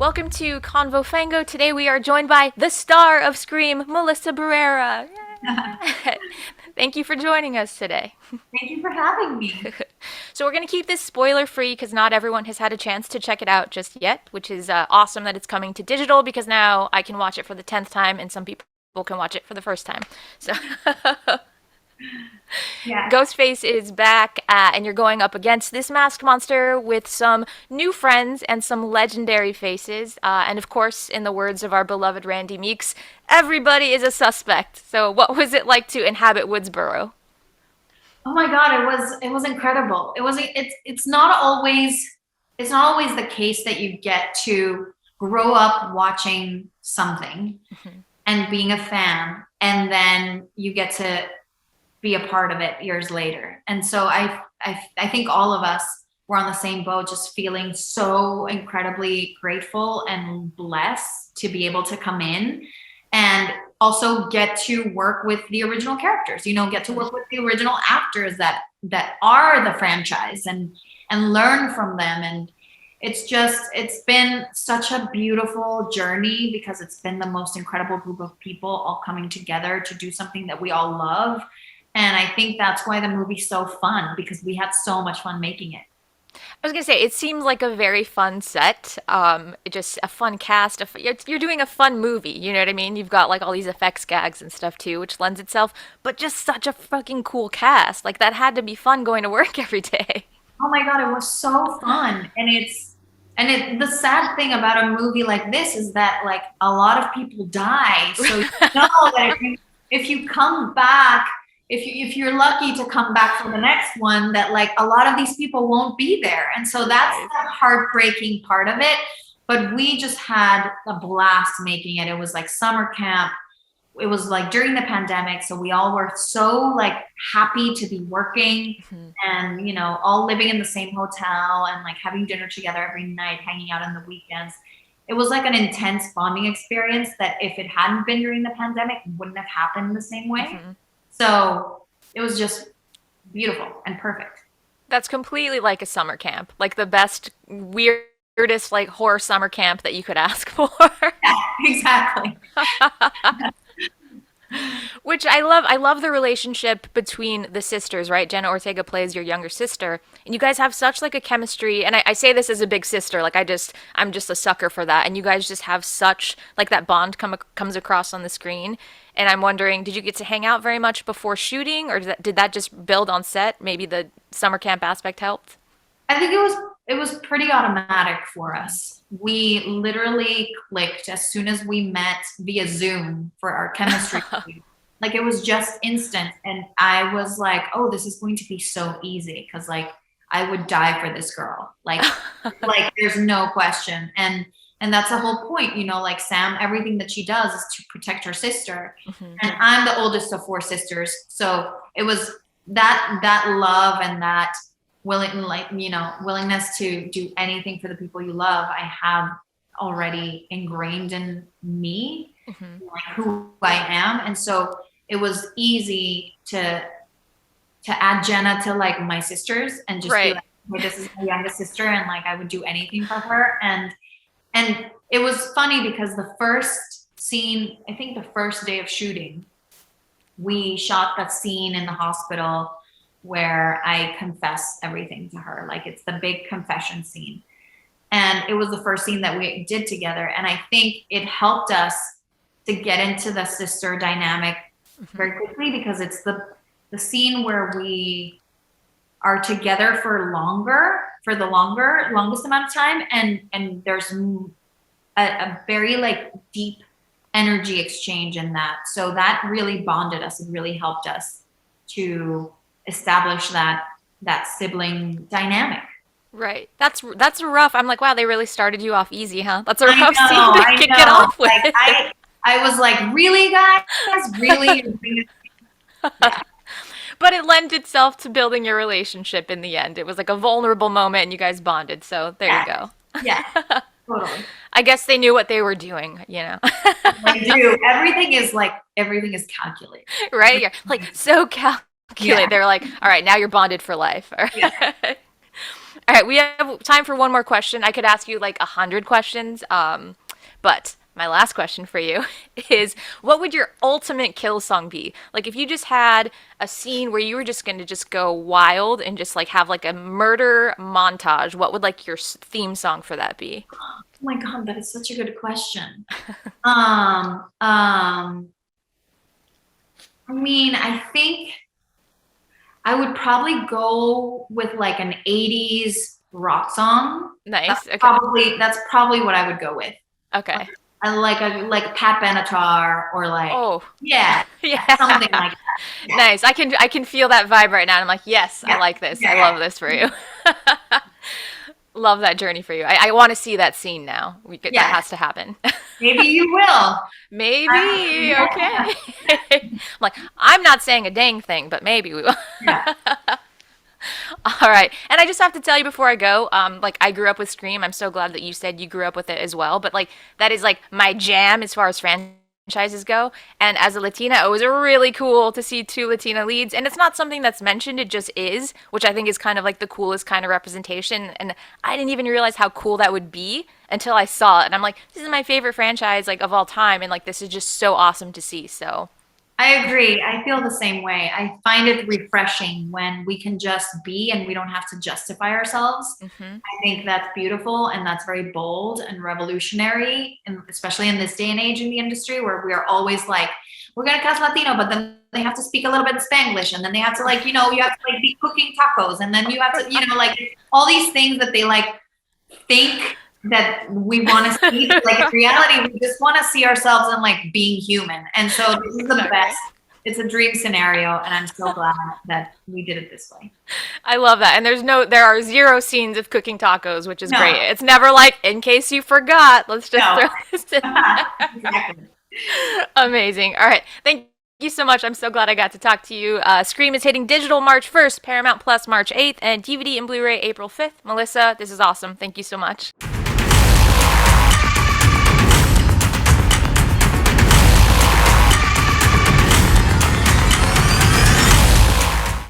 Welcome to Convo Fango. Today we are joined by the star of Scream, Melissa Barrera. Thank Thank you for joining us today. you for having me. So we're going to keep this spoiler free because not everyone has had a chance to check it out just yet, which is awesome that it's coming to digital because now I can watch it for the 10th time and some people can watch it for the first time. So Yeah. Ghostface is back, and you're going up against this masked monster with some new friends and some legendary faces. And of course, in the words of our beloved Randy Meeks, everybody is a suspect. So, what was it like to inhabit Woodsboro? Oh my God, it was incredible. It's not always the case that you get to grow up watching something and being a fan, and then you get to be a part of it years later. And so I think all of us were on the same boat, just feeling so incredibly grateful and blessed to be able to come in and also get to work with the original characters, get to work with the original actors that are the franchise and learn from them. And it's been such a beautiful journey because it's been the most incredible group of people all coming together to do something that we all love. And I think that's why the movie's so fun, because we had so much fun making it. I was gonna say it seems like a very fun set. Just a fun cast. You're doing a fun movie. You know what I mean? You've got like all these effects gags and stuff too, which lends itself. But just such a fucking cool cast. Like that had to be fun going to work every day. Oh my God, it was so fun. The sad thing about a movie like this is that like a lot of people die. So you know that if you come back, if you're lucky to come back for the next one, that like a lot of these people won't be there. And so that's Right. the heartbreaking part of it. But we just had a blast making it. It was like summer camp. It was like during the pandemic, so we all were so like happy to be working Mhm. and all living in the same hotel and like having dinner together every night, hanging out on the weekends. It was like an intense bonding experience that if it hadn't been during the pandemic wouldn't have happened the same way. Mhm. So it was just beautiful and perfect. That's completely like a summer camp. Like the best, weirdest, like horror summer camp that you could ask for. Yeah, exactly. Which I love. I love the relationship between the sisters, right? Jenna Ortega plays your younger sister, and you guys have such like a chemistry. And I say this as a big sister, like I'm just a sucker for that. And you guys just have such like that bond comes across on the screen. And I'm wondering, did you get to hang out very much before shooting, or did that just build on set? Maybe the summer camp aspect helped. I think it was pretty automatic for us. We literally clicked as soon as we met via Zoom for our chemistry. Like it was just instant, and I was like, "Oh, this is going to be so easy," because like I would die for this girl. Like there's no question. And that's the whole point, like Sam, everything that she does is to protect her sister. Mhm. And I'm the oldest of four sisters, so it was that love and that willingness to do anything for the people you love, I have already ingrained in me, Mhm. like who I am. And so it was easy to add Jenna to like my sisters and just be Right. like, hey, this is my youngest sister, and like I would do anything for her. And it was funny because the first scene, I think the first day of shooting, we shot that scene in the hospital where I confess everything to her. Like it's the big confession scene. And it was the first scene that we did together. And I think it helped us to get into the sister dynamic Mhm. very quickly, because it's the scene where we are together for the longest amount of time. And there's a very like deep energy exchange in that. So that really bonded us and really helped us to establish that sibling dynamic. Right. That's rough. I'm like, wow, they really started you off easy, huh? That's a I rough scene know, to I kick it know. off with. Like I was like, really, guys, really? Yeah, But it lent itself to building your relationship in the end. It was like a vulnerable moment and you guys bonded. So there you yeah, go. yeah, totally. I guess they knew what they were doing. They do. Everything is calculated. Right? You're like so Yeah, calculate. They're like, all right, now you're bonded for life. All yeah. right. All right, we have time for one more question. I could ask you like 100 questions, but my last question for you is, what would your ultimate kill song be? Like, if you just had a scene where you were just going to just go wild and just like have like a murder montage, what would like your theme song for that be? Oh my God, that is such a good question. Um, um, I mean, I think I would probably go with like an 80s rock song. Nice. Okay. That's probably what I would go with. Okay. I like Pat Benatar or like, Oh, yeah, something yeah. like that. Yeah. Nice. I can feel that vibe right now. And I'm like, yes, I Yeah. like this. I Yeah. love this for you. Love that journey for you. I want to see that scene now. That Yeah. has to happen. Maybe you will. Maybe. Yeah. Okay. I'm like, I'm not saying a dang thing, but maybe we will. Yeah. All right. And I just have to tell you before I go, like I grew up with Scream. I'm so glad that you said you grew up with it as well. But like that is like my jam as far as franchises go. And as a Latina, it was really cool to see two Latina leads. And it's not something that's mentioned, it just is, which I think is kind of like the coolest kind of representation. And I didn't even realize how cool that would be until I saw it. And I'm like, this is my favorite franchise like of all time. And like this is just so awesome to see. So I agree. I feel the same way. I find it refreshing when we can just be and we don't have to justify ourselves. mhm. I think that's beautiful and that's very bold and revolutionary, and especially in this day and age in the industry where we are always like, we're gonna cast Latino, but then they have to speak a little bit of Spanglish, and then they have to like, you have to like be cooking tacos, and then you have to, like all these things that they like think that we want to see. Like in reality, we just want to see ourselves in like being human. And so this is the Okay. best. It's a dream scenario, and I'm so glad that we did it this way. I love that. And there are zero scenes of cooking tacos, which is great. No, It's never like, in case you forgot, let's just no, throw this in. exactly. Amazing. All right. Thank you so much. I'm so glad I got to talk to you. Scream is hitting digital March 1st, Paramount Plus March 8th, and DVD and Blu ray April 5th. Melissa, this is awesome. Thank you so much.